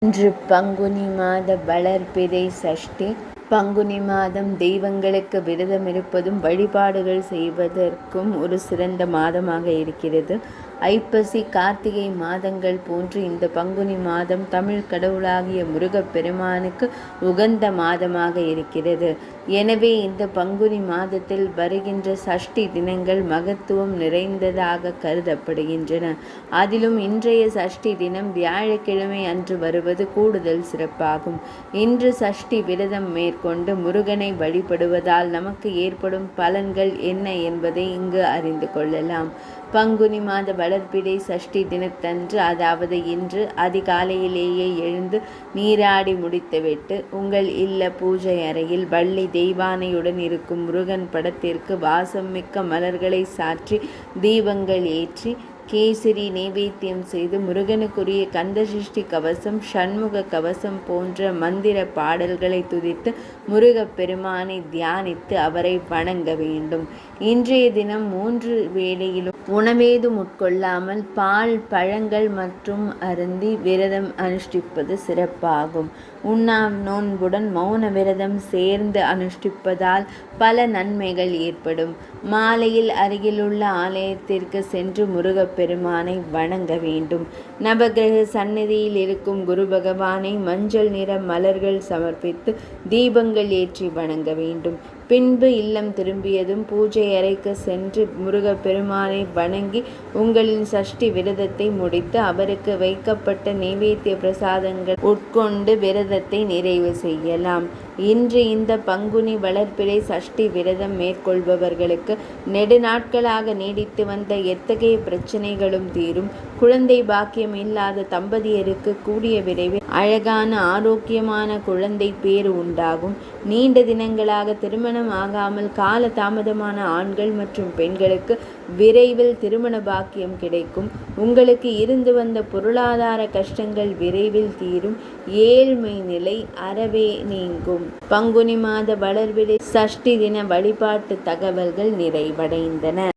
இன்று பங்குனி மாத வளர்பிறை சஷ்டி. பங்குனி மாதம் தெய்வங்களுக்கு விரதம் இருப்பதும் வழிபாடுகள் செய்வதற்கும் ஒரு சிறந்த மாதமாக இருக்கிறது. ஐப்பசி கார்த்திகை மாதங்கள் போன்று இந்த பங்குனி மாதம் தமிழ் கடவுளாகிய முருகப்பெருமானுக்கு உகந்த மாதமாக இருக்கிறது. எனவே இந்த பங்குனி மாதத்தில் வருகின்ற சஷ்டி தினங்கள் மகத்துவம் நிறைந்ததாக கருதப்படுகின்றன. அதிலும் இன்றைய சஷ்டி தினம் வியாழக்கிழமை அன்று வருவது கூடுதல் சிறப்பாகும். இன்று சஷ்டி விரதம் மேற்கொண்டு முருகனை வழிபடுவதால் நமக்கு ஏற்படும் பலன்கள் என்ன என்பதை இங்கு அறிந்து கொள்ளலாம். பங்குனி மாத வளர்பிறை சஷ்டி தினத்தன்று, அதாவது இன்று அதிகாலையிலேயே எழுந்து நீராடி முடித்துவிட்டு உங்கள் இல்ல பூஜை அறையில் வள்ளி தெய்வானையுடன் இருக்கும் முருகன் படத்திற்கு வாசம் மிக்க மலர்களை சாற்றி தீபங்கள் ஏற்றி கேசரி நைவேத்தியம் செய்து முருகனுக்குரிய கந்தசஷ்டி கவசம், சண்முக கவசம் போன்ற மந்திர பாடல்களை துதித்து முருகப்பெருமானை தியானித்து அவரை வணங்க வேண்டும். இன்றைய தினம் 3 வேளையிலும் உணவேதும் உட்கொள்ளாமல் பால், பழங்கள் மற்றும் அருந்தி விரதம் அனுஷ்டிப்பது சிறப்பாகும். உண்ணா நோன்புடன் மௌன விரதம் சேர்ந்து அனுஷ்டிப்பதால் பல நன்மைகள் ஏற்படும். மாலையில் அருகிலுள்ள ஆலயத்திற்கு சென்று முருகப்பெருமானை வணங்க வேண்டும். நவகிரக சந்நிதியில் இருக்கும் குரு பகவானை மஞ்சள் நிற மலர்கள் சமர்ப்பித்து தீபங்கள் ஏற்றி வணங்க வேண்டும். பின்பு இல்லம் திரும்பியதும் பூஜை அறைக்கு சென்று முருகப்பெருமானை வணங்கி உங்களின் சஷ்டி விரதத்தை முடித்து அவருக்கு வைக்கப்பட்ட நைவேத்திய பிரசாதங்கள் உட்கொண்டு விரதத்தை நிறைவு செய்யலாம். இன்று இந்த பங்குனி வளர்பிறை சஷ்டி விரதம் மேற்கொள்பவர்களுக்கு நெடுநாட்களாக நீடித்து வந்த எத்தகைய பிரச்சனைகளும் தீரும். குழந்தை பாக்கியம் இல்லாத தம்பதியருக்கு கூடிய விரைவில் அழகான ஆரோக்கியமான குழந்தை பேறு உண்டாகும். நீண்ட தினங்களாக திருமணம் ஆகாமல் கால தாமதமான ஆண்கள் மற்றும் பெண்களுக்கு விரைவில் திருமண பாக்கியம் கிடைக்கும். உங்களுக்கு இருந்து வந்த பொருளாதார கஷ்டங்கள் விரைவில் தீரும். ஏழ்மை நிலை அறவே நீங்கும். பங்குனி மாத வளர்பிறை சஷ்டி தின வழிபாட்டு தகவல்கள் நிறைவடைந்தன.